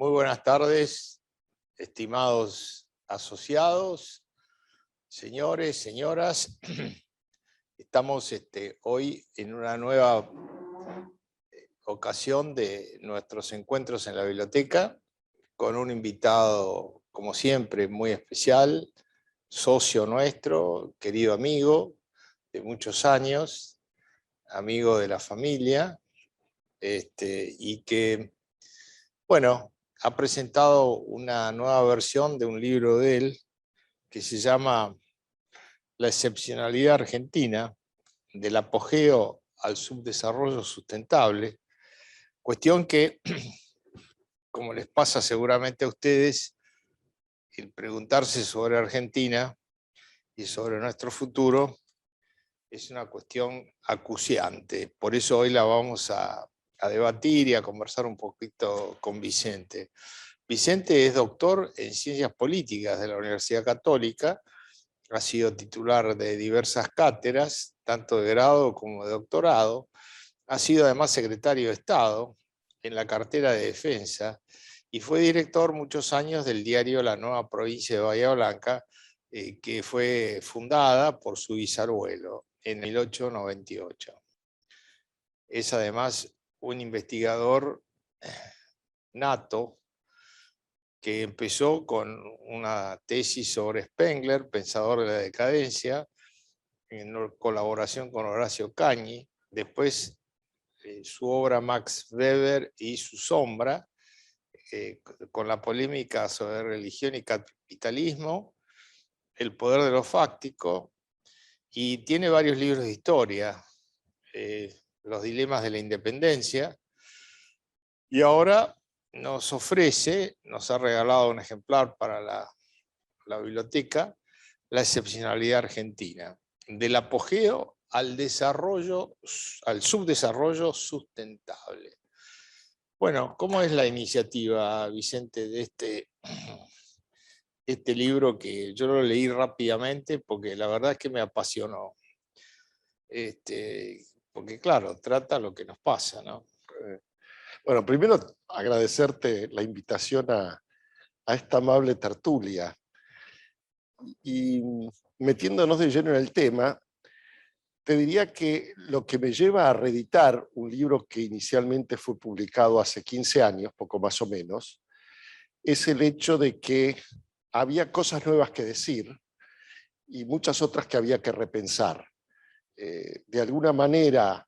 Muy buenas tardes, estimados asociados, señores, señoras. Estamos hoy en una nueva ocasión de nuestros encuentros en la biblioteca, con un invitado, como siempre, muy especial, socio nuestro, querido amigo de muchos años, amigo de la familia, y que, bueno, ha presentado una nueva versión de un libro de él que se llama La excepcionalidad argentina, del apogeo al subdesarrollo sustentable, cuestión que, como les pasa seguramente a ustedes, el preguntarse sobre Argentina y sobre nuestro futuro es una cuestión acuciante. Por eso hoy la vamos a debatir y a conversar un poquito con Vicente. Vicente es doctor en Ciencias Políticas de la Universidad Católica, ha sido titular de diversas cátedras, tanto de grado como de doctorado, ha sido además secretario de Estado en la cartera de Defensa y fue director muchos años del diario La Nueva Provincia de Bahía Blanca, que fue fundada por su bisabuelo en 1898. Es además un investigador nato que empezó con una tesis sobre Spengler, pensador de la decadencia, en colaboración con Horacio Cañi, después su obra Max Weber y su sombra, con la polémica sobre religión y capitalismo, el poder de lo fáctico, y tiene varios libros de historia, los dilemas de la independencia, y ahora nos ofrece, nos ha regalado un ejemplar para la biblioteca, La excepcionalidad argentina, del apogeo al desarrollo, al subdesarrollo sustentable. Bueno, ¿cómo es la iniciativa, Vicente, de este libro que yo lo leí rápidamente porque la verdad es que me apasionó? Porque claro, trata lo que nos pasa, ¿no? Bueno, primero agradecerte la invitación a esta amable tertulia. Y metiéndonos de lleno en el tema, te diría que lo que me lleva a reeditar un libro que inicialmente fue publicado hace 15 años, poco más o menos, es el hecho de que había cosas nuevas que decir y muchas otras que había que repensar. De alguna manera,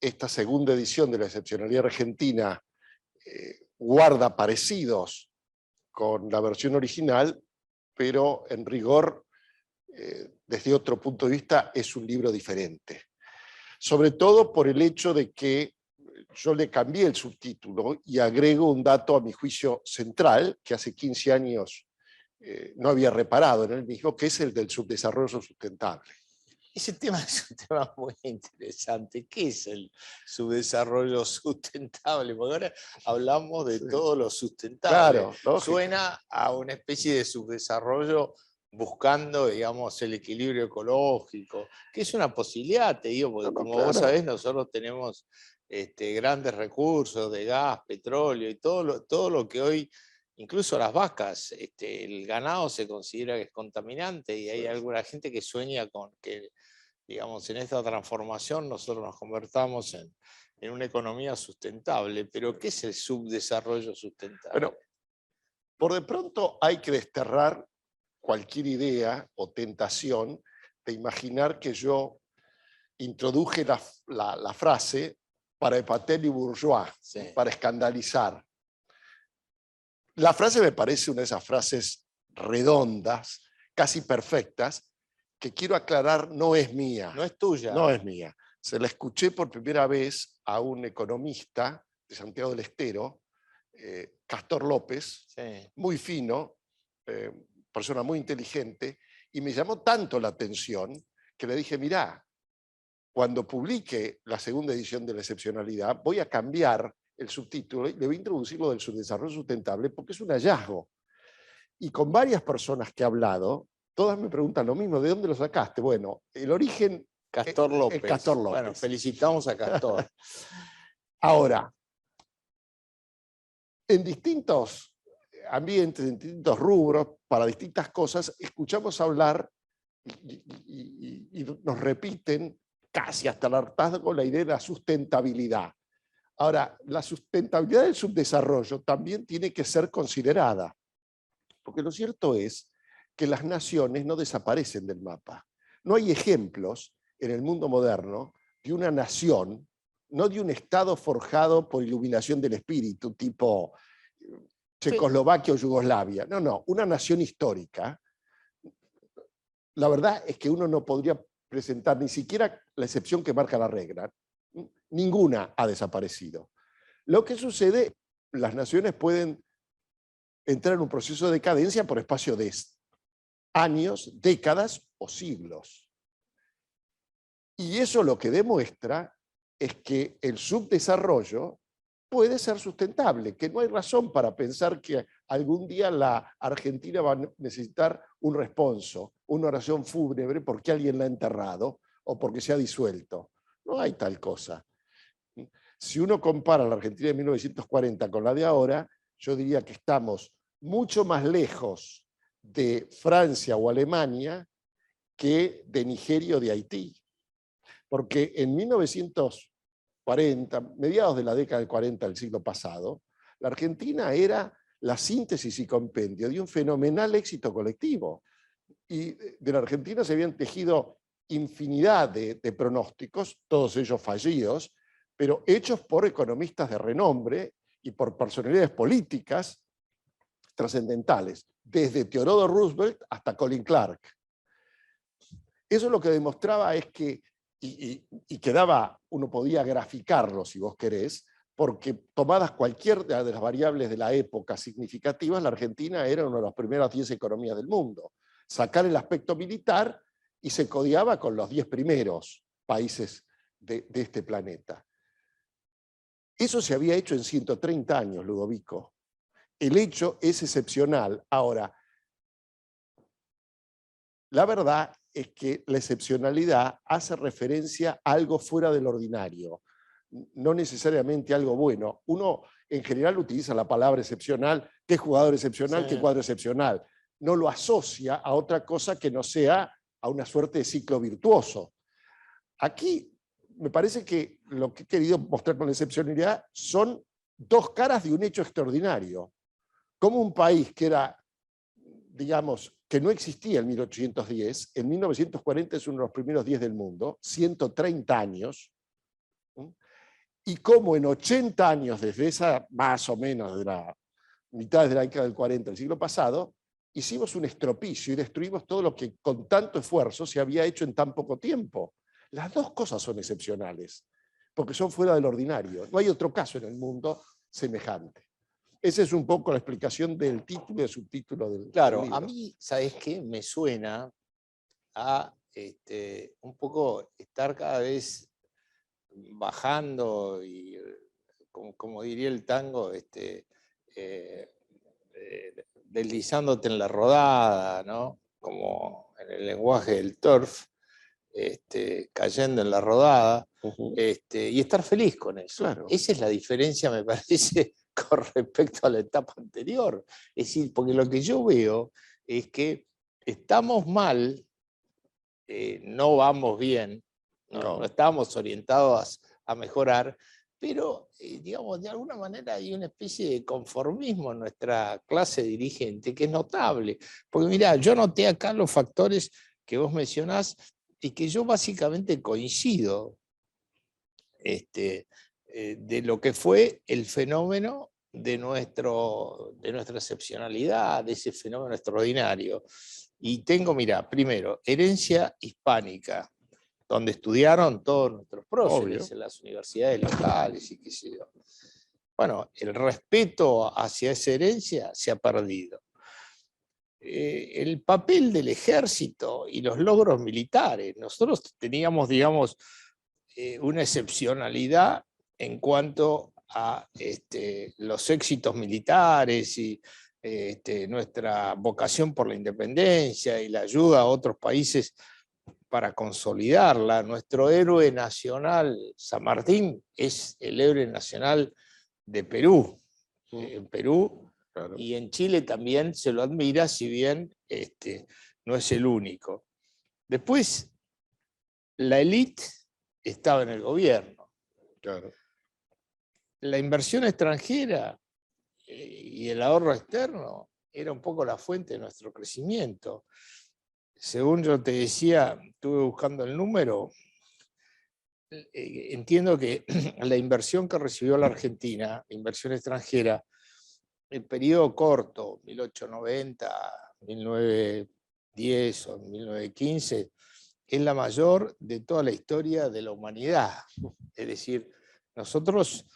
esta segunda edición de La excepcionalidad argentina guarda parecidos con la versión original, pero en rigor, desde otro punto de vista, es un libro diferente. Sobre todo por el hecho de que yo le cambié el subtítulo y agrego un dato a mi juicio central, que hace 15 años no había reparado en el mismo, que es el del subdesarrollo sustentable. Ese tema es un tema muy interesante. ¿Qué es el subdesarrollo sustentable? Porque ahora hablamos de todo lo sustentable. Claro, lógico. Suena a una especie de subdesarrollo buscando, digamos, el equilibrio ecológico, que es una posibilidad, te digo, porque como claro. vos sabés, nosotros tenemos grandes recursos de gas, petróleo y todo lo que hoy, incluso las vacas, el ganado se considera que es contaminante y hay alguna gente que sueña con que, digamos, en esta transformación nosotros nos convertamos en una economía sustentable. Pero ¿qué es el subdesarrollo sustentable? Bueno, por de pronto hay que desterrar cualquier idea o tentación de imaginar que yo introduje la frase para épater y bourgeois, sí, para escandalizar. La frase me parece una de esas frases redondas, casi perfectas, que quiero aclarar no es mía. No es tuya. No es mía. Se la escuché por primera vez a un economista de Santiago del Estero, Castor López, sí, muy fino, persona muy inteligente, y me llamó tanto la atención que le dije, mirá, cuando publique la segunda edición de La excepcionalidad, voy a cambiar el subtítulo y le voy a introducir lo del subdesarrollo sustentable porque es un hallazgo. Y con varias personas que he hablado, todas me preguntan lo mismo, ¿de dónde lo sacaste? Bueno, el origen... Castor López. Castor López. Bueno, felicitamos a Castor. Ahora, en distintos ambientes, en distintos rubros, para distintas cosas, escuchamos hablar y nos repiten casi hasta el hartazgo la idea de la sustentabilidad. Ahora, la sustentabilidad del subdesarrollo también tiene que ser considerada, porque lo cierto es que las naciones no desaparecen del mapa. No hay ejemplos en el mundo moderno de una nación, no de un Estado forjado por iluminación del espíritu, tipo Checoslovaquia o Yugoslavia. No, no, una nación histórica. La verdad es que uno no podría presentar ni siquiera la excepción que marca la regla. Ninguna ha desaparecido. Lo que sucede, las naciones pueden entrar en un proceso de decadencia por espacio de años, décadas o siglos. Y eso lo que demuestra es que el subdesarrollo puede ser sustentable, que no hay razón para pensar que algún día la Argentina va a necesitar un responso, una oración fúnebre porque alguien la ha enterrado o porque se ha disuelto. No hay tal cosa. Si uno compara la Argentina de 1940 con la de ahora, yo diría que estamos mucho más lejos de Francia o Alemania que de Nigeria o de Haití. Porque en 1940, mediados de la década del 40 del siglo pasado, la Argentina era la síntesis y compendio de un fenomenal éxito colectivo. Y de la Argentina se habían tejido infinidad de pronósticos, todos ellos fallidos, pero hechos por economistas de renombre y por personalidades políticas trascendentales, desde Theodore Roosevelt hasta Colin Clark. Eso lo que demostraba es que, y quedaba, uno podía graficarlo si vos querés, porque tomadas cualquier de las variables de la época significativas, la Argentina era una de las primeras 10 economías del mundo. Sacar el aspecto militar y se codiaba con los 10 primeros países de este planeta. Eso se había hecho en 130 años, Ludovico. El hecho es excepcional. Ahora, la verdad es que la excepcionalidad hace referencia a algo fuera del ordinario, no necesariamente algo bueno. Uno en general utiliza la palabra excepcional, qué jugador excepcional, sí, qué cuadro excepcional. No lo asocia a otra cosa que no sea a una suerte de ciclo virtuoso. Aquí me parece que lo que he querido mostrar con la excepcionalidad son dos caras de un hecho extraordinario. Como un país que era, digamos, que no existía en 1810, en 1940 es uno de los primeros 10 del mundo, 130 años, y como en 80 años, desde esa más o menos de la mitad de la década del 40 del siglo pasado, hicimos un estropicio y destruimos todo lo que con tanto esfuerzo se había hecho en tan poco tiempo. Las dos cosas son excepcionales, porque son fuera del ordinario. No hay otro caso en el mundo semejante. Esa es un poco la explicación del título y del subtítulo del libro. Claro, a mí, ¿sabes qué? Me suena a un poco estar cada vez bajando y, como diría el tango, deslizándote en la rodada, ¿no? Como en el lenguaje del turf, cayendo en la rodada, y estar feliz con eso. Claro. Esa es la diferencia, me parece, con respecto a la etapa anterior. Es decir, porque lo que yo veo es que estamos mal, no vamos bien, no estamos orientados a mejorar, pero digamos, de alguna manera hay una especie de conformismo en nuestra clase dirigente que es notable. Porque mirá, yo noté acá los factores que vos mencionás y que yo básicamente coincido de lo que fue el fenómeno de nuestra excepcionalidad, de ese fenómeno extraordinario. Y tengo, mira, primero, herencia hispánica, donde estudiaron todos nuestros próceres en las universidades locales y qué sé yo. Bueno, el respeto hacia esa herencia se ha perdido. El papel del ejército y los logros militares. Nosotros teníamos, digamos, una excepcionalidad en cuanto a los éxitos militares y nuestra vocación por la independencia y la ayuda a otros países para consolidarla. Nuestro héroe nacional, San Martín, es el héroe nacional de Perú. en Perú, Claro. y en Chile también se lo admira, si bien no es el único. Después, la élite estaba en el gobierno. Claro. La inversión extranjera y el ahorro externo era un poco la fuente de nuestro crecimiento. Según yo te decía, estuve buscando el número, entiendo que la inversión que recibió la Argentina, la inversión extranjera, el periodo corto, 1890, 1910 o 1915, es la mayor de toda la historia de la humanidad. Es decir, nosotros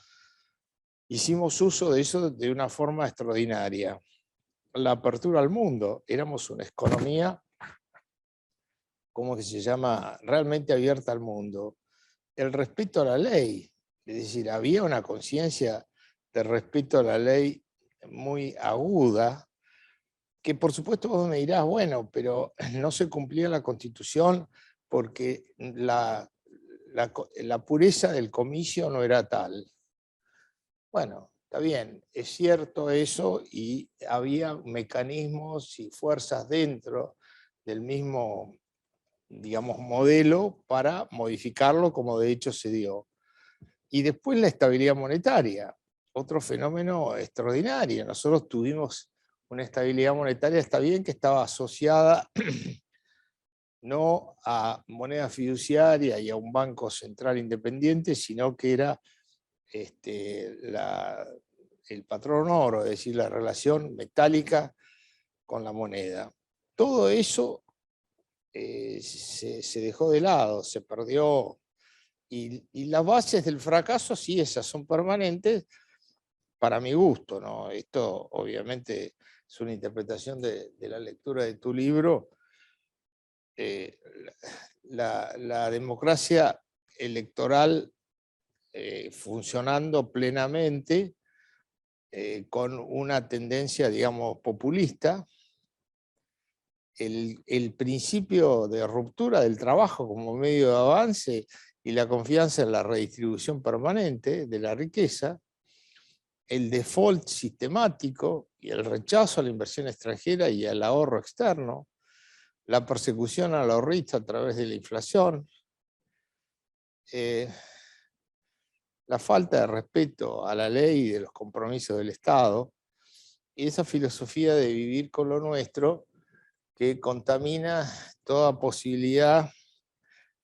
hicimos uso de eso de una forma extraordinaria. La apertura al mundo, éramos una economía, ¿cómo que se llama?, realmente abierta al mundo. El respeto a la ley, es decir, había una conciencia de respeto a la ley muy aguda, que por supuesto vos me dirás, bueno, pero no se cumplía la Constitución porque la pureza del comicio no era tal. Bueno, está bien, es cierto eso, y había mecanismos y fuerzas dentro del mismo, digamos, modelo para modificarlo, como de hecho se dio. Y después la estabilidad monetaria, otro fenómeno extraordinario. Nosotros tuvimos una estabilidad monetaria, está bien que estaba asociada no a moneda fiduciaria y a un banco central independiente, sino que era el patrón oro, es decir, la relación metálica con la moneda. Todo eso se dejó de lado, se perdió. Y las bases del fracaso, sí, esas son permanentes, para mi gusto, ¿no? Esto obviamente es una interpretación de la lectura de tu libro. La democracia electoral funcionando plenamente, con una tendencia, digamos, populista, el principio de ruptura del trabajo como medio de avance y la confianza en la redistribución permanente de la riqueza, el default sistemático y el rechazo a la inversión extranjera y al ahorro externo, la persecución al ahorrista a través de la inflación, la falta de respeto a la ley y de los compromisos del Estado, y esa filosofía de vivir con lo nuestro que contamina toda posibilidad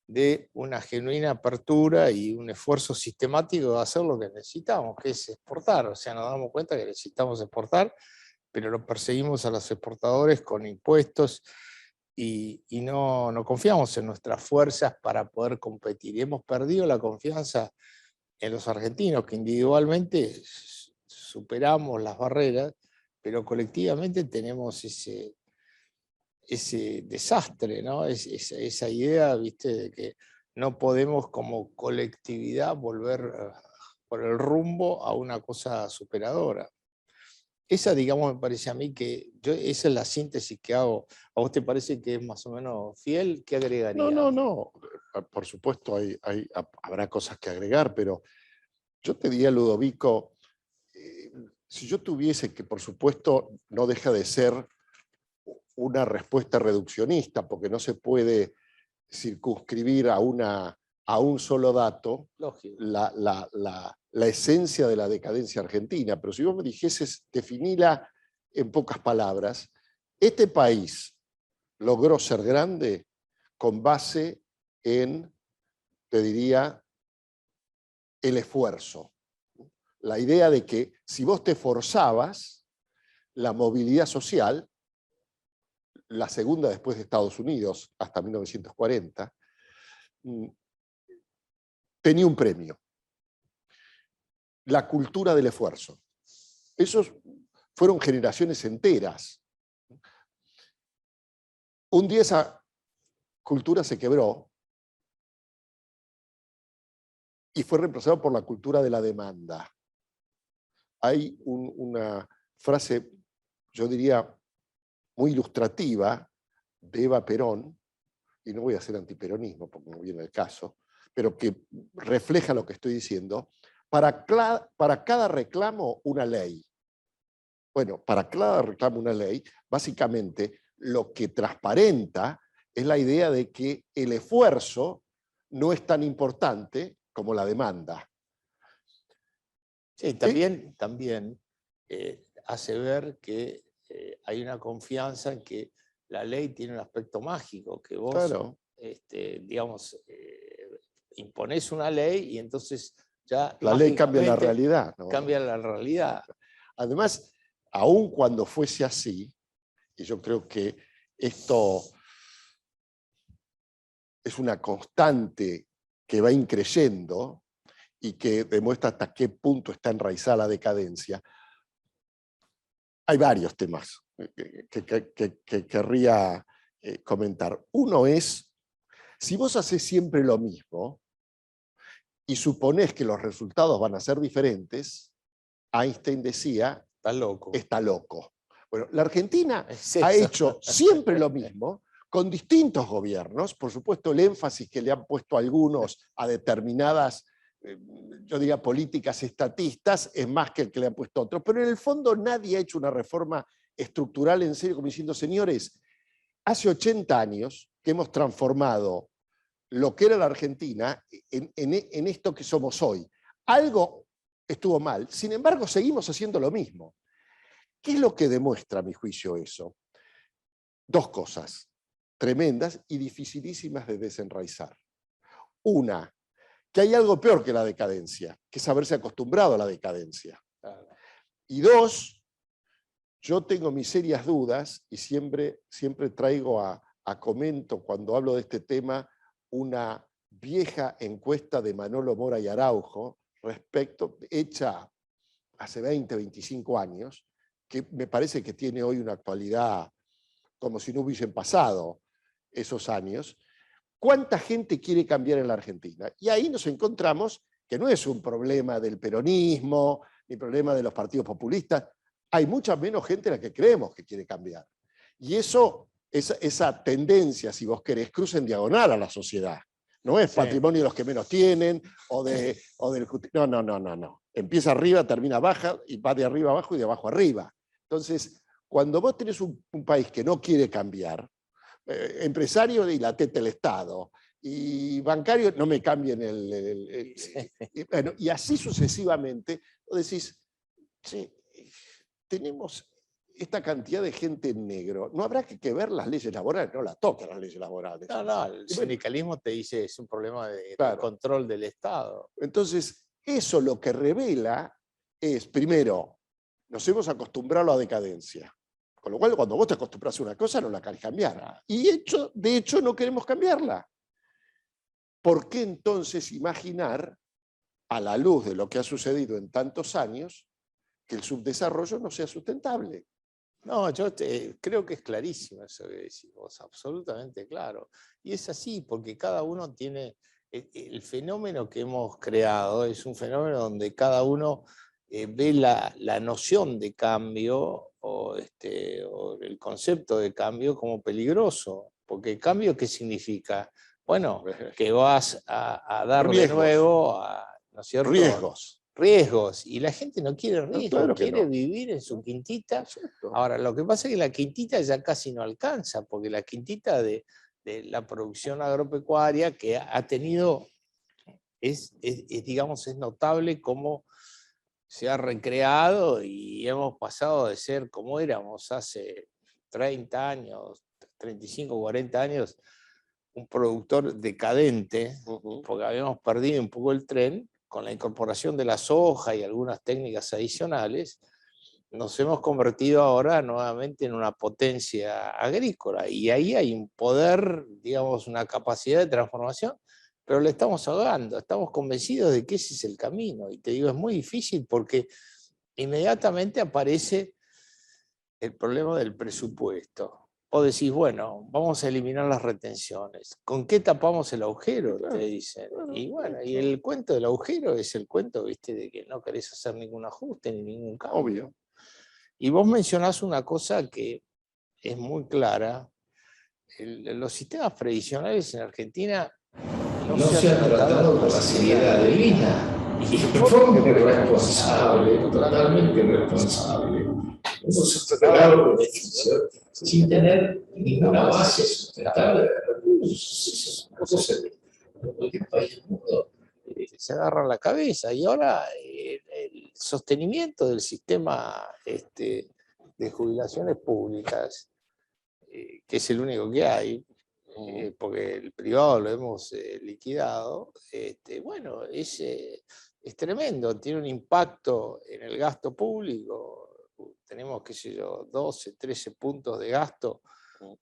de una genuina apertura y un esfuerzo sistemático de hacer lo que necesitamos, que es exportar. O sea, nos damos cuenta que necesitamos exportar, pero lo perseguimos a los exportadores con impuestos y no confiamos en nuestras fuerzas para poder competir. Y hemos perdido la confianza en los argentinos, que individualmente superamos las barreras, pero colectivamente tenemos ese desastre, ¿no? Esa idea, ¿viste?, de que no podemos como colectividad volver por el rumbo a una cosa superadora. Esa, digamos, me parece a mí que esa es la síntesis que hago. ¿A vos te parece que es más o menos fiel? ¿Qué agregaría? No. Por supuesto habrá cosas que agregar, pero yo te diría, Ludovico, si yo tuviese, que por supuesto no deja de ser una respuesta reduccionista, porque no se puede circunscribir a un solo dato la esencia de la decadencia argentina, pero si vos me dijeses, definila en pocas palabras, este país logró ser grande con base en, te diría, el esfuerzo. La idea de que si vos te forzabas, la movilidad social, la segunda después de Estados Unidos, hasta 1940, tenía un premio. La cultura del esfuerzo. Esos fueron generaciones enteras. Un día esa cultura se quebró y fue reemplazada por la cultura de la demanda. Hay una frase, yo diría, muy ilustrativa de Eva Perón, y no voy a hacer antiperonismo porque no viene el caso, pero que refleja lo que estoy diciendo: para cada reclamo, una ley. Bueno, para cada reclamo una ley, básicamente lo que transparenta es la idea de que el esfuerzo no es tan importante como la demanda. Sí, también hace ver que hay una confianza en que la ley tiene un aspecto mágico, que vos, Claro, digamos, imponés una ley y entonces ya la ley cambia la mágicamente realidad, ¿no? cambia la realidad. Además, aun cuando fuese así, y yo creo que esto es una constante que va increyendo y que demuestra hasta qué punto está enraizada la decadencia, hay varios temas que querría comentar. Uno es, si vos haces siempre lo mismo y suponés que los resultados van a ser diferentes, Einstein decía, Está loco. está loco. Bueno, la Argentina Es ha eso. hecho siempre lo mismo, con distintos gobiernos. Por supuesto, el énfasis que le han puesto algunos a determinadas, yo diría, políticas estatistas es más que el que le han puesto otros. Pero en el fondo nadie ha hecho una reforma estructural en serio, como diciendo, señores, hace 80 años que hemos transformado lo que era la Argentina en esto que somos hoy. Algo estuvo mal, sin embargo seguimos haciendo lo mismo. ¿Qué es lo que demuestra, a mi juicio, eso? Dos cosas tremendas y dificilísimas de desenraizar. Una, que hay algo peor que la decadencia, que es haberse acostumbrado a la decadencia. Y dos, yo tengo mis serias dudas y siempre traigo a comento cuando hablo de este tema una vieja encuesta de Manolo Mora y Araujo, hecha hace 20, 25 años, que me parece que tiene hoy una actualidad como si no hubiesen pasado esos años. ¿Cuánta gente quiere cambiar en la Argentina? Y ahí nos encontramos que no es un problema del peronismo, ni problema de los partidos populistas, hay mucha menos gente de la que creemos que quiere cambiar. Y eso, esa tendencia, si vos querés, cruza en diagonal a la sociedad. No es patrimonio de los que menos tienen, o del... No. Empieza arriba, termina baja, y va de arriba abajo y de abajo arriba. Entonces, cuando vos tenés un país que no quiere cambiar, empresario dilate el Estado, y bancario no me cambien bueno, y así sucesivamente, vos decís, che, tenemos esta cantidad de gente en negro, no habrá que ver las leyes laborales, no las tocan las leyes laborales. No, el sindicalismo te dice es un problema de control del Estado. Entonces, eso lo que revela es, primero, nos hemos acostumbrado a la decadencia. Con lo cual, cuando vos te acostumbras a una cosa, no la querés cambiar. Y de hecho, no queremos cambiarla. ¿Por qué entonces imaginar, a la luz de lo que ha sucedido en tantos años, que el subdesarrollo no sea sustentable? No, yo creo que es clarísimo eso que decís vos, absolutamente claro. Y es así, porque cada uno tiene... El fenómeno que hemos creado es un fenómeno donde cada uno ve la noción de cambio o el concepto de cambio como peligroso. Porque cambio, ¿qué significa? Bueno, que vas a dar de nuevo, ¿no es cierto? Riesgos, y la gente no quiere riesgos, claro, quiere vivir en su quintita. Exacto. Ahora, lo que pasa es que la quintita ya casi no alcanza, porque la quintita de la producción agropecuaria que ha tenido, digamos, es notable cómo se ha recreado y hemos pasado de ser como éramos hace 30 años, 35, 40 años, un productor decadente, porque habíamos perdido un poco el tren. Con la incorporación de la soja y algunas técnicas adicionales, nos hemos convertido ahora nuevamente en una potencia agrícola. Y ahí hay un poder, digamos, una capacidad de transformación, pero le estamos ahogando, estamos convencidos de que ese es el camino. Y te digo, es muy difícil porque inmediatamente aparece el problema del presupuesto. Vos decís, bueno, vamos a eliminar las retenciones. ¿Con qué tapamos el agujero? Te dicen. Y bueno, y el cuento del agujero es el cuento, viste, de que no querés hacer ningún ajuste ni ningún cambio. Obvio. Y vos mencionás una cosa que es muy clara. Los sistemas previsionales en Argentina no se han tratado con la seriedad debida y de forma irresponsable, totalmente irresponsable. hemos logrado beneficios sin tener ninguna base sustentable de recursos. Eso es una cosa que en cualquier país del mundo se agarran la cabeza. Y ahora el sostenimiento del sistema de jubilaciones públicas, que es el único que hay, porque el privado lo hemos liquidado, bueno, es tremendo, tiene un impacto en el gasto público. Tenemos, qué sé yo, 12, 13 puntos de gasto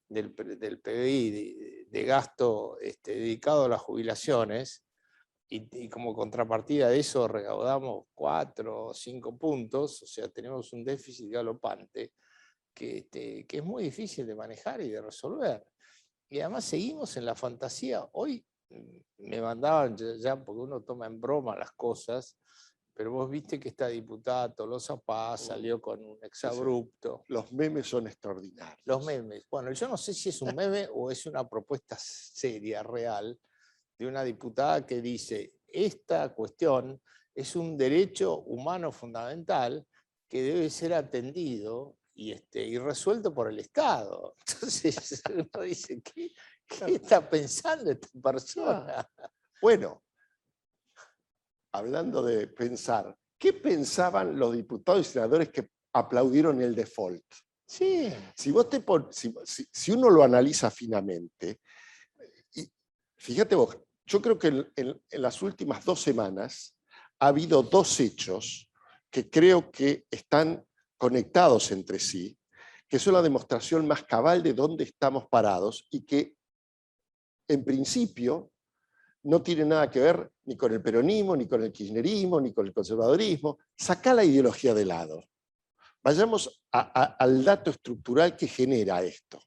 del PBI, de gasto dedicado a las jubilaciones, y como contrapartida de eso recaudamos 4 o 5 puntos, o sea, tenemos un déficit galopante que es muy difícil de manejar y de resolver. Y además seguimos en la fantasía. Hoy me mandaban ya porque uno toma en broma las cosas, pero vos viste que esta diputada Tolosa Paz salió con un exabrupto. Los memes son extraordinarios. Los memes. Bueno, yo no sé si es un meme o es una propuesta seria, real, de una diputada que dice: esta cuestión es un derecho humano fundamental que debe ser atendido y resuelto por el Estado. Entonces uno dice, ¿qué está pensando esta persona? Bueno, hablando de pensar, ¿qué pensaban los diputados y senadores que aplaudieron el default? Sí. Si uno lo analiza finamente, y fíjate vos, yo creo que en las últimas 2 semanas ha habido 2 hechos que creo que están conectados entre sí, que son la demostración más cabal de dónde estamos parados y que, en principio, no tiene nada que ver ni con el peronismo, ni con el kirchnerismo, ni con el conservadorismo. Sacá la ideología de lado. Vayamos al dato estructural que genera esto.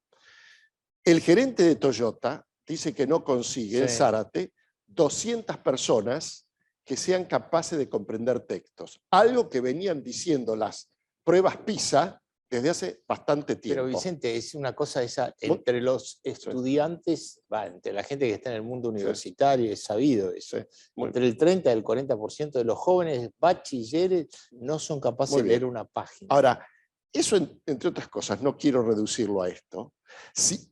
El gerente de Toyota dice que no consigue en Zárate 200 personas que sean capaces de comprender textos. Algo que venían diciendo las pruebas PISA desde hace bastante tiempo. Pero Vicente, es una cosa esa, entre los estudiantes, entre la gente que está en el mundo universitario, es sabido eso. Entre el 30 y el 40% de los jóvenes bachilleres no son capaces de leer una página. Ahora, eso entre otras cosas, no quiero reducirlo a esto. Sí,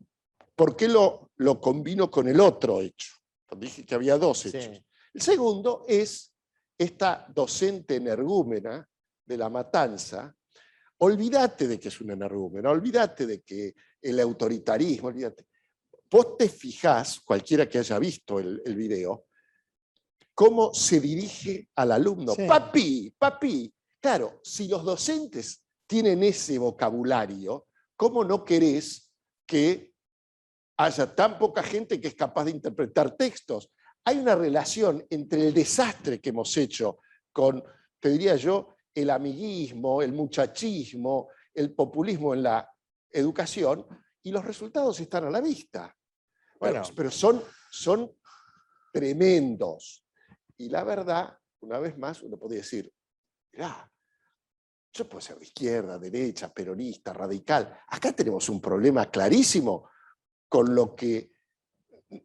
¿por qué lo combino con el otro hecho? Dije que había 2 hechos. Sí. El segundo es esta docente energúmena de La Matanza. Olvídate de que es una energúmena, olvídate de que el autoritarismo, olvídate. Vos te fijás, cualquiera que haya visto el video, cómo se dirige al alumno. Sí. Papi, papi. Claro, si los docentes tienen ese vocabulario, ¿cómo no querés que haya tan poca gente que es capaz de interpretar textos? Hay una relación entre el desastre que hemos hecho con, te diría yo, el amiguismo, el muchachismo, el populismo en la educación, y los resultados están a la vista. Bueno, pero son tremendos. Y la verdad, una vez más, uno podría decir, mirá, yo puedo ser de izquierda, derecha, peronista, radical. Acá tenemos un problema clarísimo con lo que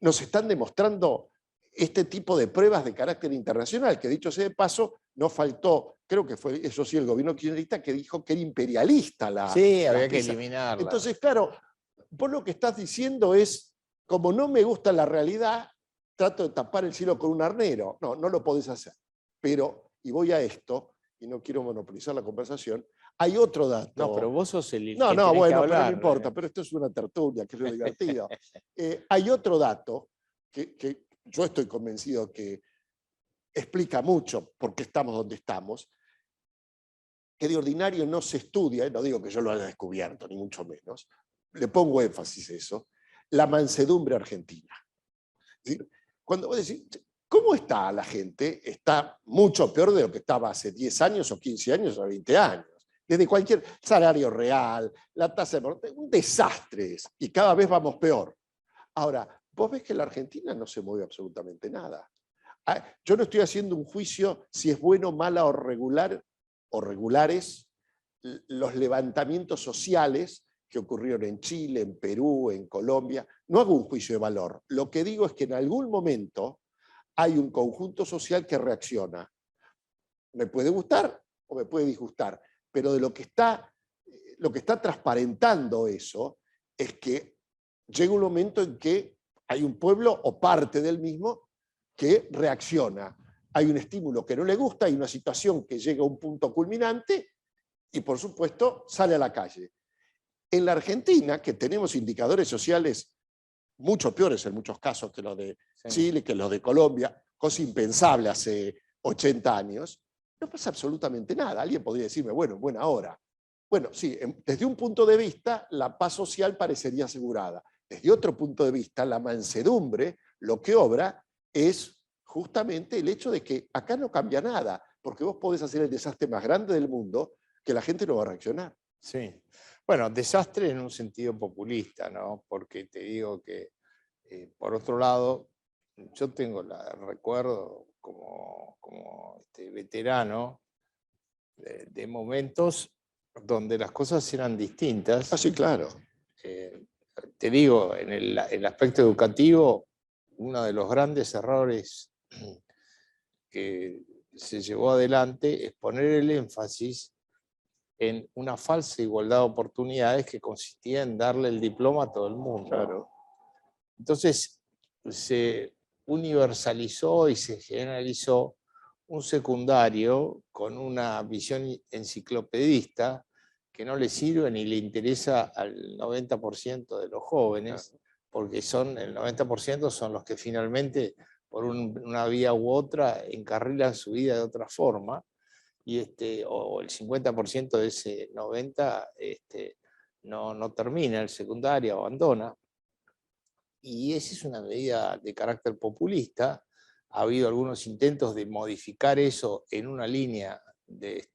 nos están demostrando este tipo de pruebas de carácter internacional, que dicho sea de paso, no faltó, creo que fue, eso sí, el gobierno kirchnerista que dijo que era imperialista la... Sí, había que eliminarla. Entonces, claro, vos lo que estás diciendo es, como no me gusta la realidad, trato de tapar el cielo con un arnero. No, no lo podés hacer. Pero, y voy a esto, y no quiero monopolizar la conversación, hay otro dato. No, pero vos sos el No, que no, bueno, que hablar, pero no importa, pero esto es una tertulia, que es lo divertido. Hay otro dato que yo estoy convencido que explica mucho por qué estamos donde estamos, que de ordinario no se estudia, no digo que yo lo haya descubierto, ni mucho menos, le pongo énfasis a eso, la mansedumbre argentina. ¿Sí? Cuando vos decís, ¿cómo está la gente? Está mucho peor de lo que estaba hace 10 años o 15 años o 20 años. Desde cualquier salario real, la tasa de mortalidad, un desastre es, y cada vez vamos peor. Ahora, vos ves que en la Argentina no se mueve absolutamente nada. Yo no estoy haciendo un juicio si es bueno, mala o regular o regulares los levantamientos sociales que ocurrieron en Chile, en Perú, en Colombia. No hago un juicio de valor. Lo que digo es que en algún momento hay un conjunto social que reacciona. Me puede gustar o me puede disgustar, pero de lo que está lo que está transparentando eso es que llega un momento en que hay un pueblo o parte del mismo que reacciona. Hay un estímulo que no le gusta, hay una situación que llega a un punto culminante y, por supuesto, sale a la calle. En la Argentina, que tenemos indicadores sociales mucho peores en muchos casos que los de Chile, que los de Colombia, cosa impensable hace 80 años, no pasa absolutamente nada. Alguien podría decirme, bueno, en buena hora. Bueno, sí, desde un punto de vista, la paz social parecería asegurada. Desde otro punto de vista, la mansedumbre, lo que obra, es justamente el hecho de que acá no cambia nada, porque vos podés hacer el desastre más grande del mundo, que la gente no va a reaccionar. Sí. Bueno, desastre en un sentido populista, ¿no? Porque te digo que, por otro lado, yo tengo recuerdo como veterano de momentos donde las cosas eran distintas. Ah, sí, claro. Te digo, en el aspecto educativo, uno de los grandes errores que se llevó adelante es poner el énfasis en una falsa igualdad de oportunidades que consistía en darle el diploma a todo el mundo. Claro. Entonces se universalizó y se generalizó un secundario con una visión enciclopedista que no le sirve ni le interesa al 90% de los jóvenes, porque el 90% son los que finalmente, por una vía u otra, encarrilan su vida de otra forma, y o el 50% de ese 90% no termina el secundario, abandona. Y esa es una medida de carácter populista. Ha habido algunos intentos de modificar eso en una línea de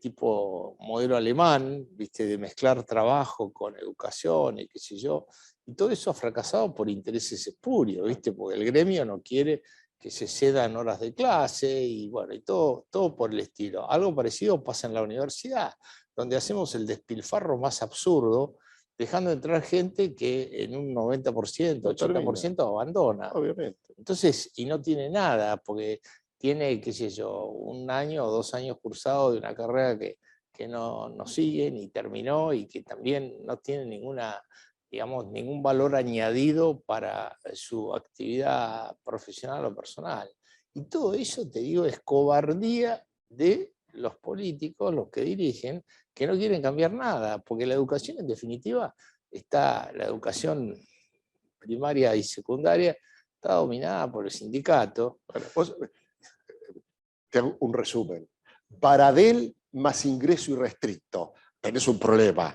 tipo modelo alemán, ¿viste? De mezclar trabajo con educación y qué sé yo. Y todo eso ha fracasado por intereses espurios, ¿viste? Porque el gremio no quiere que se cedan horas de clase y bueno, y todo por el estilo. Algo parecido pasa en la universidad, donde hacemos el despilfarro más absurdo, dejando entrar gente que en un 90%, 80% abandona. Obviamente. Entonces, y no tiene nada, porque tiene, qué sé yo, 1 año o 2 años cursado de una carrera que no sigue ni terminó y que también no tiene ningún valor añadido para su actividad profesional o personal. Y todo eso, te digo, es cobardía de los políticos, los que dirigen, que no quieren cambiar nada, porque la educación, en definitiva, la educación primaria y secundaria está dominada por el sindicato. Bueno, te hago un resumen. Baradel más ingreso irrestricto. Tenés un problema.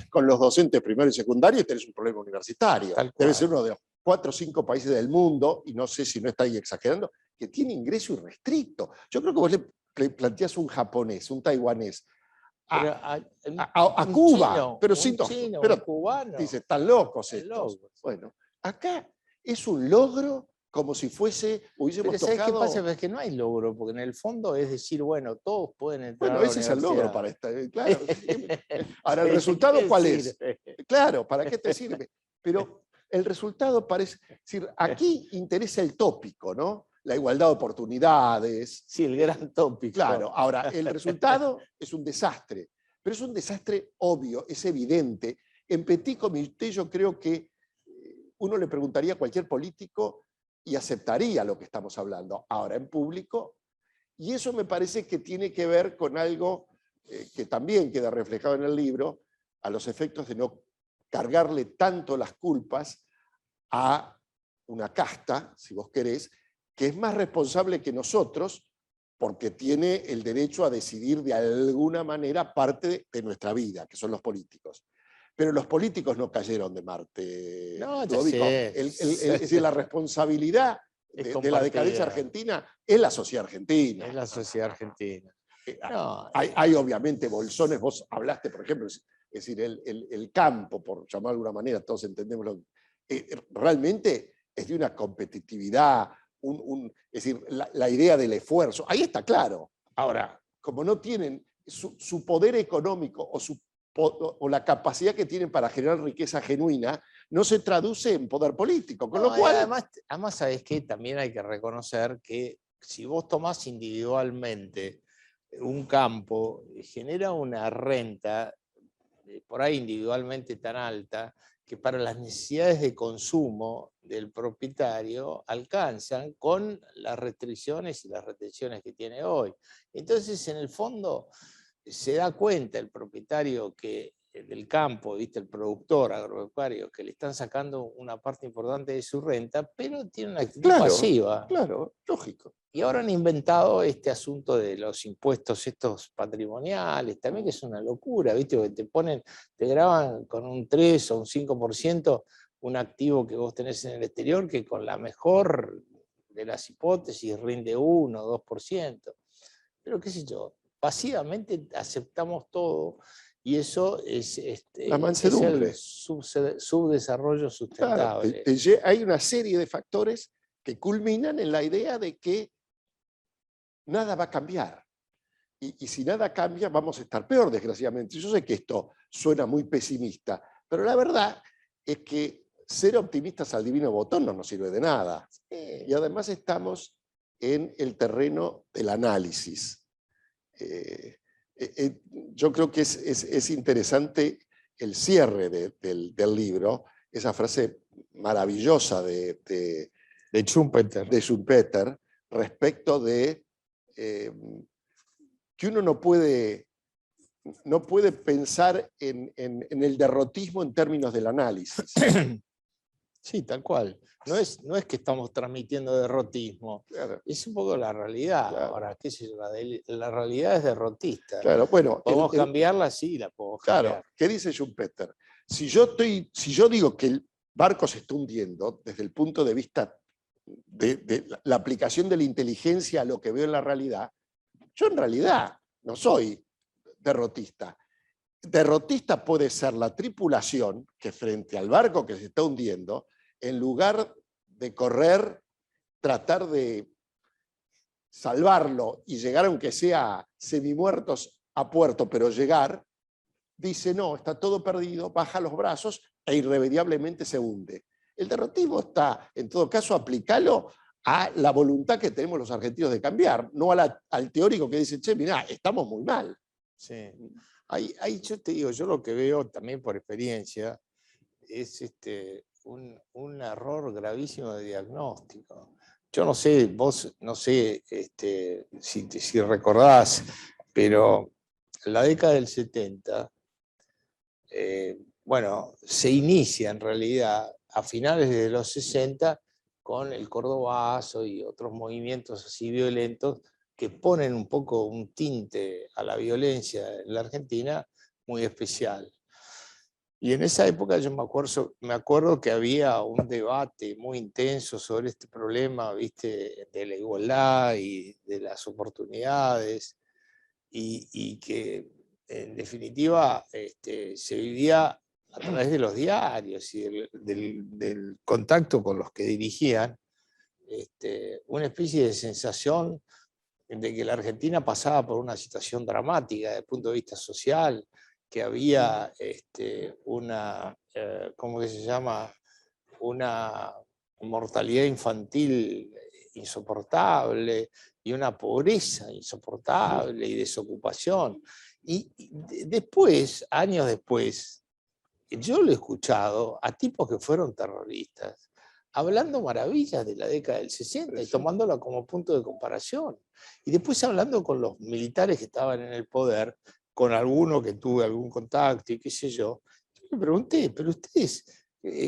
Con los docentes primarios y secundarios tenés un problema universitario. Debe ser uno de los 4 o 5 países del mundo, y no sé si no está ahí exagerando, que tiene ingreso irrestricto. Yo creo que vos le planteás un japonés, un taiwanés, a Cuba, chino, pero un cubano. Dice, están locos estos. Locos. Bueno, acá es un logro como si hubiésemos pero ¿sabes tocado... qué pasa? Es que no hay logro, porque en el fondo es decir, bueno, todos pueden entrar Bueno, a la ese es el universidad. logro para esta... Claro. Ahora, ¿el resultado cuál es? Claro, ¿para qué te sirve? Pero el resultado parece... Es decir, aquí interesa el tópico, ¿no? La igualdad de oportunidades. Sí, el gran tópico. Claro, ahora, el resultado es un desastre, pero es un desastre obvio, es evidente. En Petit Comité yo creo que uno le preguntaría a cualquier político y aceptaría lo que estamos hablando. Ahora, en público, y eso me parece que tiene que ver con algo que también queda reflejado en el libro, a los efectos de no cargarle tanto las culpas a una casta, si vos querés, que es más responsable que nosotros porque tiene el derecho a decidir de alguna manera parte de nuestra vida, que son los políticos. Pero los políticos no cayeron de Marte. No, es decir, la responsabilidad de la decadencia argentina es la sociedad argentina. Es la sociedad argentina. Hay obviamente bolsones, vos hablaste, por ejemplo, es decir, el campo, por llamarlo de alguna manera, todos entendemos, realmente es de una competitividad, es decir, la idea del esfuerzo, ahí está claro. Ahora, como no tienen su poder económico o la capacidad que tienen para generar riqueza genuina, no se traduce en poder político. Con lo cual... Además, ¿sabes qué? También hay que reconocer que si vos tomás individualmente un campo genera una renta, por ahí individualmente tan alta, que para las necesidades de consumo del propietario alcanzan con las restricciones y las retenciones que tiene hoy. Entonces, en el fondo, se da cuenta el propietario que del campo, ¿viste? El productor agropecuario, que le están sacando una parte importante de su renta, pero tiene una actitud pasiva. Claro, lógico. Y ahora han inventado este asunto de los impuestos estos patrimoniales, también que es una locura, ¿viste? Porque te graban con un 3 o un 5% un activo que vos tenés en el exterior, que con la mejor de las hipótesis rinde 1 o 2%. Pero qué sé yo, pasivamente aceptamos todo y eso es, La mansedumbre. es el subdesarrollo sustentable. Claro, hay una serie de factores que culminan en la idea de que nada va a cambiar. Y si nada cambia, vamos a estar peor, desgraciadamente. Yo sé que esto suena muy pesimista, pero la verdad es que ser optimistas al divino botón no nos sirve de nada. Y además estamos en el terreno del análisis. Yo creo que es interesante el cierre del libro, esa frase maravillosa de Schumpeter respecto de que uno no puede pensar en el derrotismo en términos del análisis. Sí, tal cual. No es que estamos transmitiendo derrotismo, Claro. Es un poco la realidad. Claro. Ahora, qué sé yo, la realidad es derrotista. Claro, bueno, ¿Podemos cambiarla? Sí, la podemos cambiar. Claro, ¿qué dice Schumpeter? Si yo digo que el barco se está hundiendo desde el punto de vista de la aplicación de la inteligencia a lo que veo en la realidad, yo en realidad no soy derrotista. Derrotista puede ser la tripulación que frente al barco que se está hundiendo, en lugar de correr, tratar de salvarlo y llegar aunque sea semimuertos a puerto, pero llegar, dice no, está todo perdido, baja los brazos e irremediablemente se hunde. El derrotismo está, en todo caso, aplicarlo a la voluntad que tenemos los argentinos de cambiar, no al teórico que dice, che, mirá, estamos muy mal. Sí. Ahí yo te digo, yo lo que veo también por experiencia es un error gravísimo de diagnóstico. Yo no sé, vos no sé si recordás, pero la década del 70, bueno, se inicia en realidad a finales de los 60 con el Cordobazo y otros movimientos así violentos que ponen un poco un tinte a la violencia en la Argentina muy especial. Y en esa época yo me acuerdo que había un debate muy intenso sobre este problema, ¿viste? De la igualdad y de las oportunidades, y que en definitiva se vivía a través de los diarios y del contacto con los que dirigían, una especie de sensación de que la Argentina pasaba por una situación dramática desde el punto de vista social, que había ¿cómo que se llama? Una mortalidad infantil insoportable y una pobreza insoportable y desocupación. Y después, años después, yo lo he escuchado a tipos que fueron terroristas, hablando maravillas de la década del 60 y tomándola como punto de comparación. Y después hablando con los militares que estaban en el poder, con alguno que tuve algún contacto y qué sé yo, me pregunté, pero ustedes,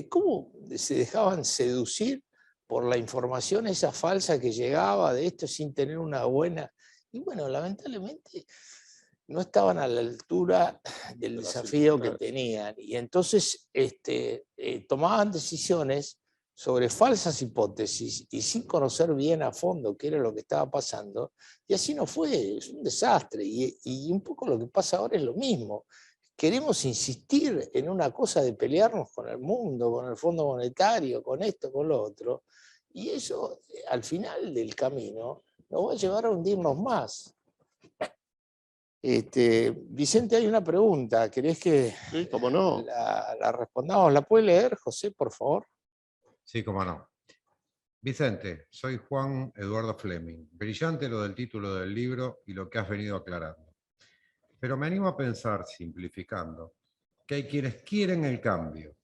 ¿cómo se dejaban seducir por la información esa falsa que llegaba de esto sin tener una buena? Y bueno, lamentablemente no estaban a la altura del desafío que tenían. Y entonces tomaban decisiones sobre falsas hipótesis y sin conocer bien a fondo qué era lo que estaba pasando. Y así no fue, es un desastre. Y un poco lo que pasa ahora es lo mismo. Queremos insistir en una cosa de pelearnos con el mundo, con el Fondo Monetario, con esto, con lo otro. Y eso, al final del camino, nos va a llevar a hundirnos más. Vicente, hay una pregunta, ¿querés que Sí, cómo no. la respondamos? ¿La puede leer, José, por favor? Sí, cómo no. Vicente, soy Juan Eduardo Fleming. Brillante lo del título del libro y lo que has venido aclarando. Pero me animo a pensar, simplificando, que hay quienes quieren el cambio.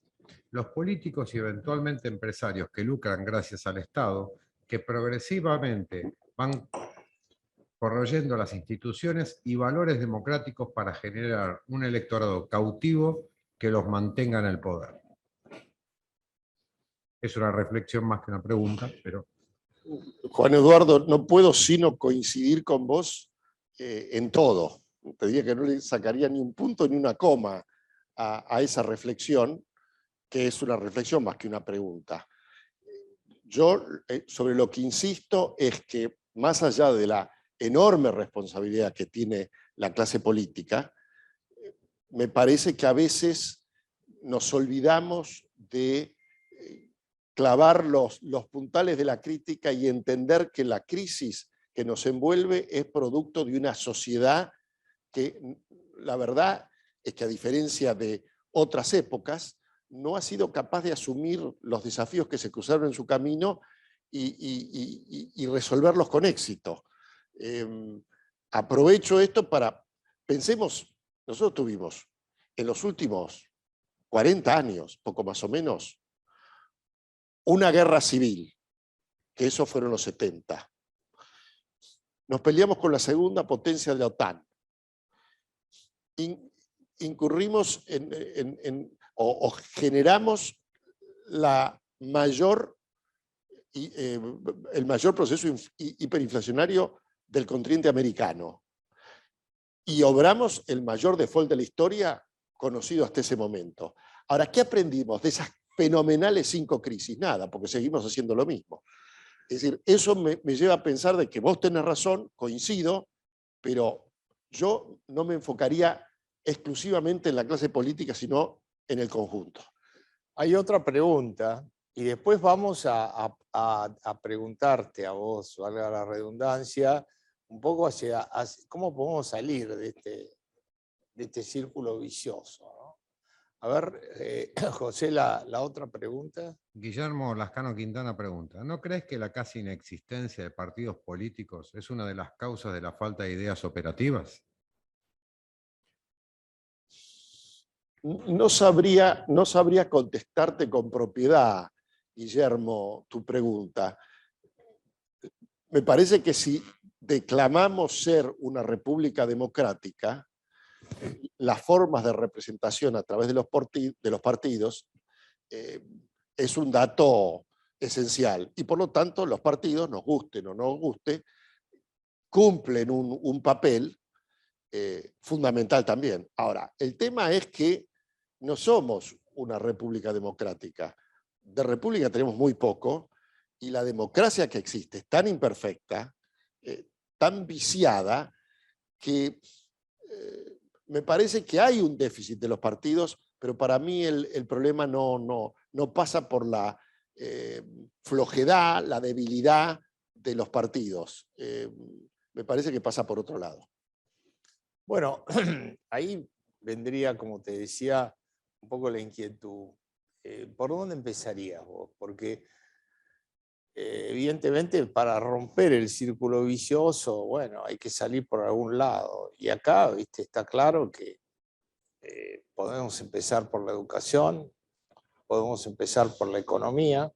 Los políticos y eventualmente empresarios que lucran gracias al Estado, que progresivamente van corroyendo las instituciones y valores democráticos para generar un electorado cautivo que los mantenga en el poder. Es una reflexión más que una pregunta, pero... Juan Eduardo, no puedo sino coincidir con vos en todo. Te diría que no le sacaría ni un punto ni una coma a esa reflexión, que es una reflexión más que una pregunta. Yo sobre lo que insisto es que más allá de la enorme responsabilidad que tiene la clase política, me parece que a veces nos olvidamos de clavar los puntales de la crítica y entender que la crisis que nos envuelve es producto de una sociedad que, la verdad, es que a diferencia de otras épocas, no ha sido capaz de asumir los desafíos que se cruzaron en su camino y resolverlos con éxito. Aprovecho esto para, pensemos, nosotros tuvimos en los últimos 40 años, poco más o menos, una guerra civil, que eso fueron los 70. Nos peleamos con la segunda potencia de la OTAN. Incurrimos o generamos el mayor proceso hiperinflacionario del continente americano. Y obramos el mayor default de la historia conocido hasta ese momento. Ahora, ¿qué aprendimos de esas fenomenales 5 crisis? Nada, porque seguimos haciendo lo mismo. Es decir, eso me lleva a pensar de que vos tenés razón, coincido, pero yo no me enfocaría exclusivamente en la clase política, sino en el conjunto. Hay otra pregunta, y después vamos a preguntarte a vos, valga la redundancia, un poco hacia cómo podemos salir de este círculo vicioso, ¿no? A ver, José, la otra pregunta. Guillermo Lascano Quintana pregunta, ¿no crees que la casi inexistencia de partidos políticos es una de las causas de la falta de ideas operativas? No sabría contestarte con propiedad, Guillermo, tu pregunta. Me parece que si declamamos ser una república democrática, las formas de representación a través de los partidos es un dato esencial. Y por lo tanto, los partidos, nos gusten o no nos guste, cumplen un papel fundamental también. Ahora, el tema es que no somos una república democrática. De república tenemos muy poco, y la democracia que existe es tan imperfecta, tan viciada, que me parece que hay un déficit de los partidos, pero para mí el problema no pasa por la flojedad, la debilidad de los partidos. Me parece que pasa por otro lado. Bueno, ahí vendría, como te decía, un poco la inquietud. ¿Por dónde empezarías vos? Porque evidentemente para romper el círculo vicioso, bueno, hay que salir por algún lado. Y acá, viste, está claro que podemos empezar por la educación, podemos empezar por la economía.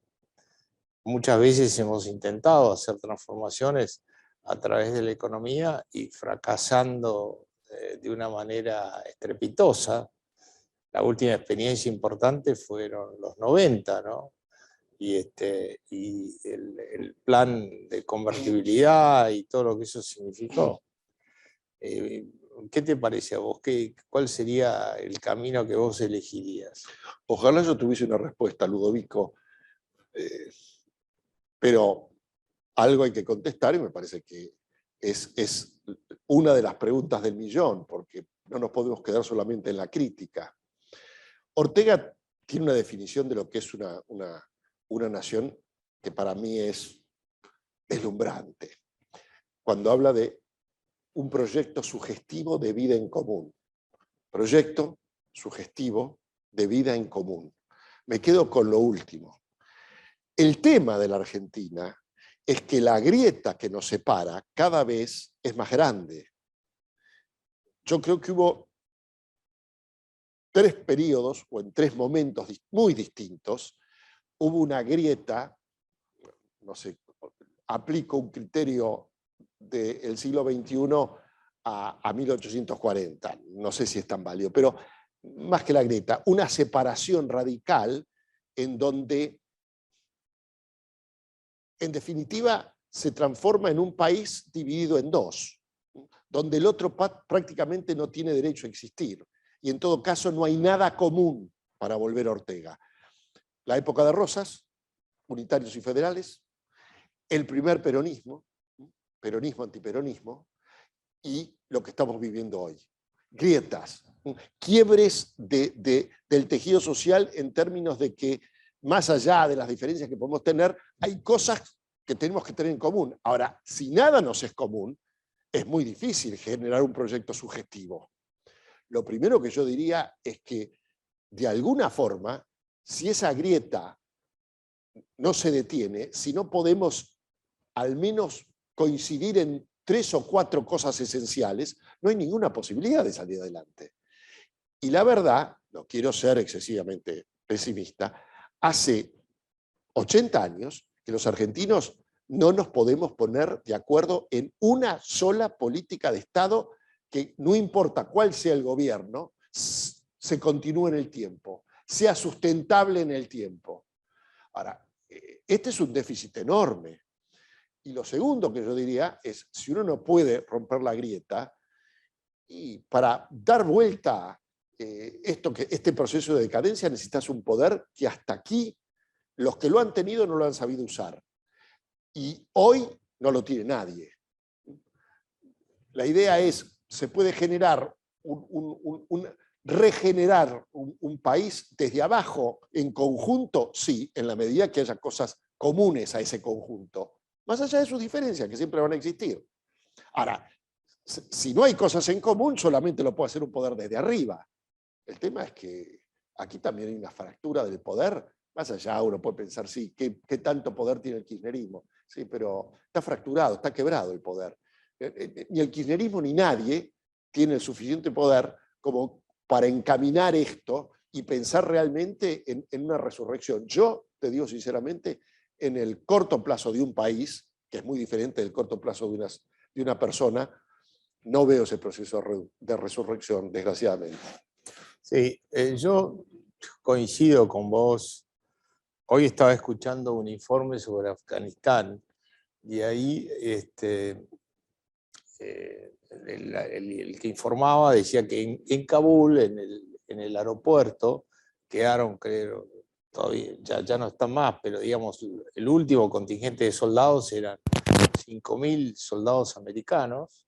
Muchas veces hemos intentado hacer transformaciones a través de la economía y fracasando de una manera estrepitosa. La última experiencia importante fueron los 90, ¿no? Y el plan de convertibilidad y todo lo que eso significó. ¿Qué te parece a vos? ¿Cuál sería el camino que vos elegirías? Ojalá yo tuviese una respuesta, Ludovico, pero algo hay que contestar y me parece que es una de las preguntas del millón, porque no nos podemos quedar solamente en la crítica. Ortega tiene una definición de lo que es una nación que para mí es deslumbrante, cuando habla de un proyecto sugestivo de vida en común. Proyecto sugestivo de vida en común. Me quedo con lo último. El tema de la Argentina es que la grieta que nos separa cada vez es más grande. Yo creo que hubo 3 periodos, o en 3 momentos muy distintos, hubo una grieta, no sé, aplico un criterio del siglo XXI a 1840, no sé si es tan válido, pero más que la grieta, una separación radical en donde, en definitiva, se transforma en un país dividido en 2, donde el otro prácticamente no tiene derecho a existir, y en todo caso no hay nada común para volver a Ortega. La época de Rosas, unitarios y federales, el primer peronismo, peronismo-antiperonismo, y lo que estamos viviendo hoy. Grietas, quiebres del tejido social en términos de que, más allá de las diferencias que podemos tener, hay cosas que tenemos que tener en común. Ahora, si nada nos es común, es muy difícil generar un proyecto sugestivo. Lo primero que yo diría es que, de alguna forma, si esa grieta no se detiene, si no podemos al menos coincidir en 3 o 4 cosas esenciales, no hay ninguna posibilidad de salir adelante. Y la verdad, no quiero ser excesivamente pesimista, hace 80 años que los argentinos no nos podemos poner de acuerdo en una sola política de Estado que, no importa cuál sea el gobierno, se continúe en el tiempo, sea sustentable en el tiempo. Ahora, este es un déficit enorme. Y lo segundo que yo diría es, si uno no puede romper la grieta, y para dar vuelta este proceso de decadencia necesitas un poder que hasta aquí los que lo han tenido no lo han sabido usar. Y hoy no lo tiene nadie. La idea es, se puede generar regenerar un país desde abajo en conjunto, sí, en la medida que haya cosas comunes a ese conjunto, más allá de sus diferencias, que siempre van a existir. Ahora, si no hay cosas en común, solamente lo puede hacer un poder desde arriba. El tema es que aquí también hay una fractura del poder. Más allá uno puede pensar, sí, ¿qué tanto poder tiene el kirchnerismo? Sí, pero está fracturado, está quebrado el poder. Ni el kirchnerismo ni nadie tiene el suficiente poder como para encaminar esto y pensar realmente en una resurrección. Yo, te digo sinceramente, en el corto plazo de un país, que es muy diferente del corto plazo de una persona, no veo ese proceso de resurrección, desgraciadamente. Sí, yo coincido con vos. Hoy estaba escuchando un informe sobre Afganistán y ahí el que informaba decía que en Kabul, en el aeropuerto, quedaron, creo, todavía, ya no están más, pero digamos, el último contingente de soldados eran 5.000 soldados americanos,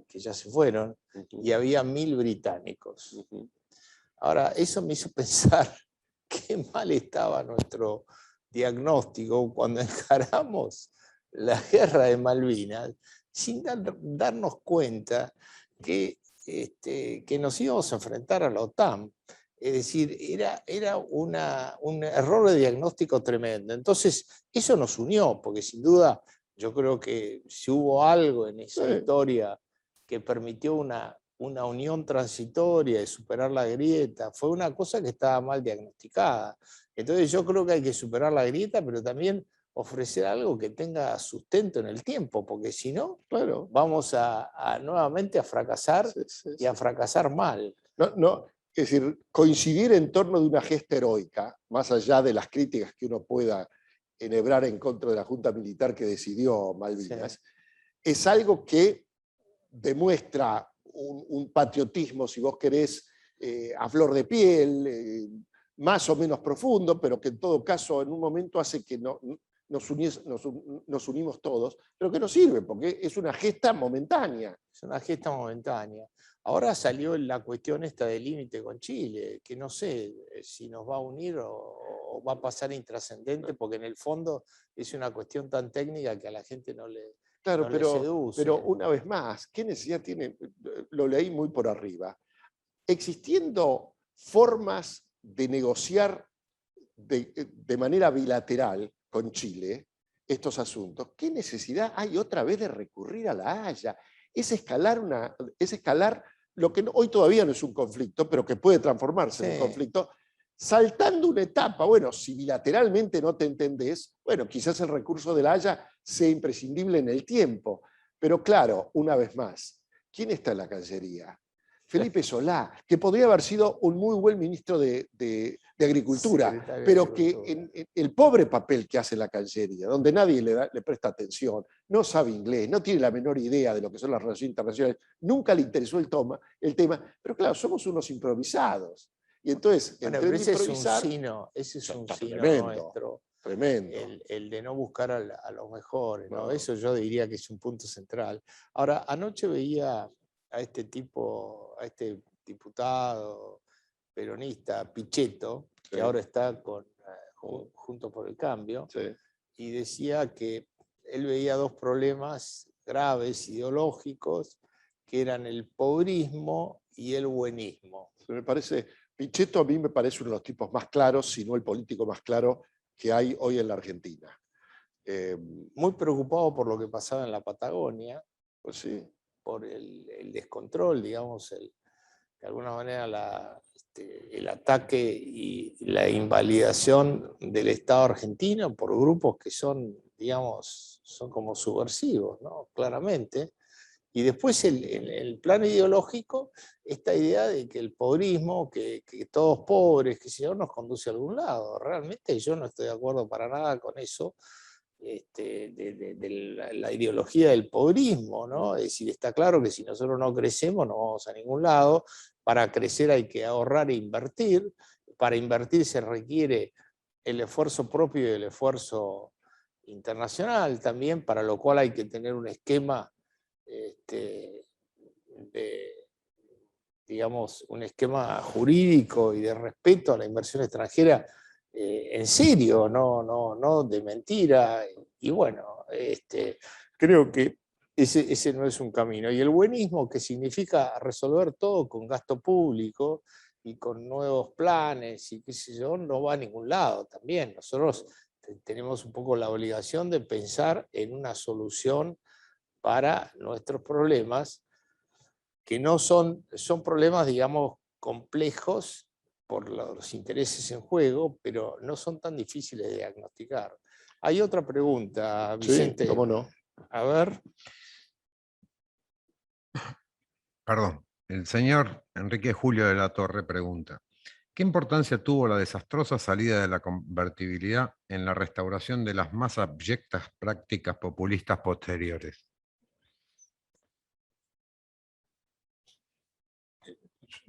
que ya se fueron, y había 1.000 británicos. Ahora, eso me hizo pensar qué mal estaba nuestro diagnóstico cuando encaramos la guerra de Malvinas, sin darnos cuenta que nos íbamos a enfrentar a la OTAN. Es decir, era un error de diagnóstico tremendo. Entonces, eso nos unió, porque sin duda yo creo que si hubo algo en esa historia que permitió una unión transitoria de superar la grieta, fue una cosa que estaba mal diagnosticada. Entonces yo creo que hay que superar la grieta, pero también ofrecer algo que tenga sustento en el tiempo, porque si no, claro, vamos nuevamente a fracasar y a fracasar mal. Es decir, coincidir en torno de una gesta heroica, más allá de las críticas que uno pueda enhebrar en contra de la Junta Militar que decidió Malvinas, es algo que demuestra un patriotismo, si vos querés, a flor de piel, más o menos profundo, pero que en todo caso en un momento hace que nos unimos todos, pero que no sirve, porque es una gesta momentánea. Es una gesta momentánea. Ahora salió la cuestión esta del límite con Chile, que no sé si nos va a unir o va a pasar intrascendente, porque en el fondo es una cuestión tan técnica que a la gente no le... Claro, no seduce. pero una vez más, ¿qué necesidad tiene? Lo leí muy por arriba. Existiendo formas de negociar de manera bilateral con Chile estos asuntos, ¿qué necesidad hay otra vez de recurrir a La Haya? Es escalar lo que hoy todavía no es un conflicto, pero que puede transformarse en un conflicto, saltando una etapa. Bueno, si bilateralmente no te entendés, bueno, quizás el recurso de La Haya sea imprescindible en el tiempo. Pero claro, una vez más, ¿quién está en la Cancillería? Felipe Solá, que podría haber sido un muy buen ministro de Agricultura, pero que en el pobre papel que hace la Cancillería, donde nadie le presta atención, no sabe inglés, no tiene la menor idea de lo que son las relaciones internacionales, nunca le interesó el tema, pero claro, somos unos improvisados. Y entonces, bueno, entre ese improvisar, ese es un sino tremendo, nuestro. Tremendo. El de no buscar a los mejores, ¿no? No. Eso yo diría que es un punto central. Ahora, anoche veía a este tipo, a este diputado peronista, Pichetto, que Sí. ahora está con Juntos por el Cambio, Sí. y decía que él veía dos problemas graves, ideológicos, que eran el pobrismo y el buenismo. Me parece, Pichetto a mí me parece uno de los tipos más claros, si no el político más claro que hay hoy en la Argentina. Muy preocupado por lo que pasaba en la Patagonia, Pues sí. por el descontrol, digamos, de alguna manera el ataque y la invalidación del Estado argentino por grupos que son, digamos, son como subversivos, ¿no? Claramente. Y después el plano ideológico, esta idea de que el pobrismo, que todos pobres, que si no nos conduce a algún lado. Realmente yo no estoy de acuerdo para nada con eso, de la ideología del pobrismo, ¿no? Es decir, está claro que si nosotros no crecemos no vamos a ningún lado. Para crecer hay que ahorrar e invertir. Para invertir se requiere el esfuerzo propio y el esfuerzo internacional también, para lo cual hay que tener un esquema digamos, un esquema jurídico y de respeto a la inversión extranjera en serio, no de mentira. Y bueno, creo que ese no es un camino. Y el buenismo, que significa resolver todo con gasto público y con nuevos planes y qué sé yo, no va a ningún lado también. Nosotros tenemos un poco la obligación de pensar en una solución para nuestros problemas, que no son problemas, digamos, complejos por los intereses en juego, pero no son tan difíciles de diagnosticar. Hay otra pregunta, Vicente. Sí, cómo no. A ver. Perdón, el señor Enrique Julio de la Torre pregunta: ¿qué importancia tuvo la desastrosa salida de la convertibilidad en la restauración de las más abyectas prácticas populistas posteriores?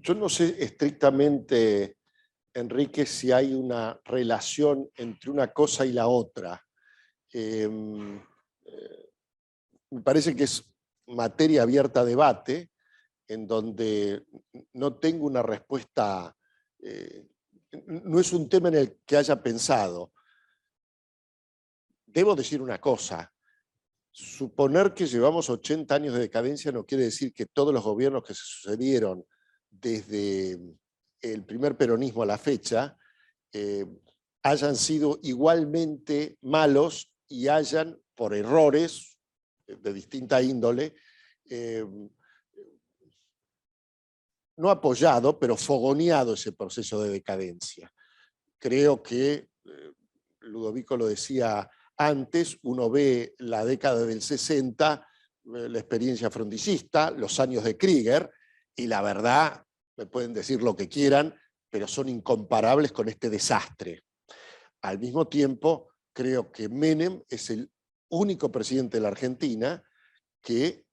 Yo no sé estrictamente, Enrique, si hay una relación entre una cosa y la otra. Me parece que es materia abierta a debate, en donde no tengo una respuesta, no es un tema en el que haya pensado. Debo decir una cosa: suponer que llevamos 80 años de decadencia no quiere decir que todos los gobiernos que se sucedieron desde el primer peronismo a la fecha hayan sido igualmente malos y hayan, por errores de distinta índole, no apoyado, pero fogoneado ese proceso de decadencia. Creo que, Ludovico lo decía antes, uno ve la década del 60, la experiencia fronticista, los años de Krieger, y la verdad, me pueden decir lo que quieran, pero son incomparables con este desastre. Al mismo tiempo, creo que Menem es el único presidente de la Argentina que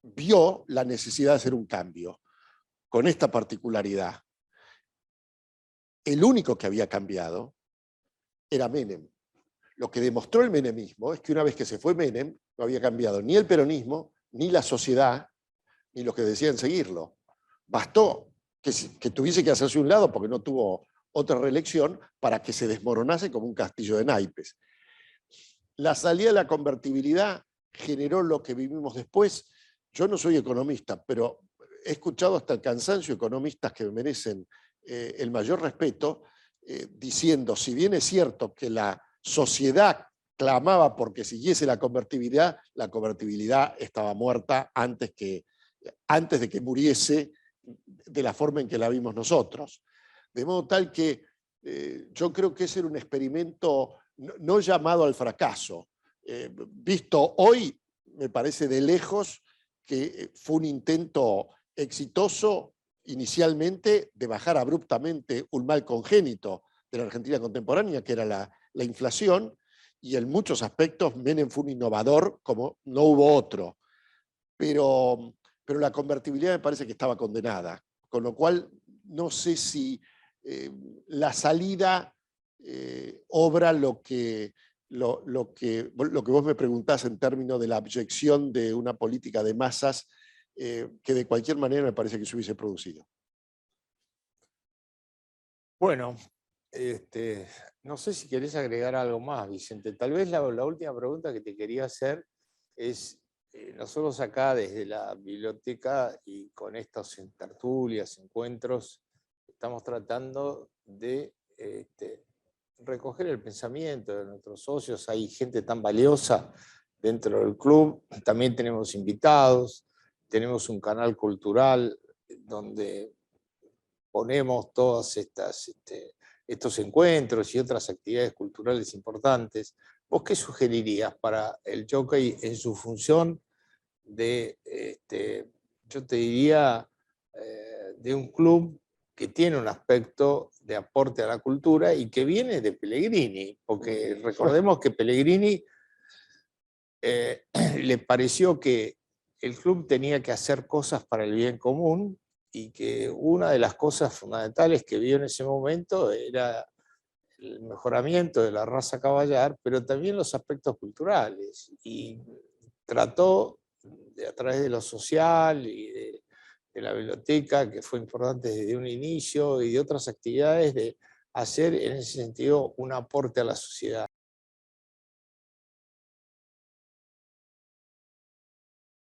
vio la necesidad de hacer un cambio, con esta particularidad. El único que había cambiado era Menem. Lo que demostró el menemismo es que una vez que se fue Menem, no había cambiado ni el peronismo, ni la sociedad, ni los que decían seguirlo. Bastó que tuviese que hacerse un lado porque no tuvo otra reelección para que se desmoronase como un castillo de naipes. La salida de la convertibilidad generó lo que vivimos después. Yo no soy economista, pero he escuchado hasta el cansancio economistas que merecen el mayor respeto, diciendo, si bien es cierto que la sociedad clamaba porque siguiese la convertibilidad estaba muerta antes de que muriese de la forma en que la vimos nosotros. De modo tal que yo creo que ese era un experimento no llamado al fracaso. Visto hoy, me parece de lejos que fue un intento exitoso inicialmente de bajar abruptamente un mal congénito de la Argentina contemporánea, que era la inflación, y en muchos aspectos Menem fue un innovador como no hubo otro. Pero la convertibilidad me parece que estaba condenada, con lo cual no sé si la salida obra lo que vos me preguntás en términos de la abyección de una política de masas que de cualquier manera me parece que se hubiese producido. Bueno, no sé si querés agregar algo más, Vicente. Tal vez la última pregunta que te quería hacer es, nosotros acá desde la biblioteca y con estos tertulias, encuentros, estamos tratando de recoger el pensamiento de nuestros socios. Hay gente tan valiosa dentro del club, también tenemos invitados, tenemos un canal cultural donde ponemos todos estos encuentros y otras actividades culturales importantes. ¿Vos qué sugerirías para el Jockey en su función de, yo te diría, de un club que tiene un aspecto de aporte a la cultura y que viene de Pellegrini? Porque recordemos que Pellegrini le pareció que el club tenía que hacer cosas para el bien común y que una de las cosas fundamentales que vio en ese momento era el mejoramiento de la raza caballar, pero también los aspectos culturales. Y trató, a través de lo social y de la biblioteca, que fue importante desde un inicio, y de otras actividades, de hacer en ese sentido un aporte a la sociedad.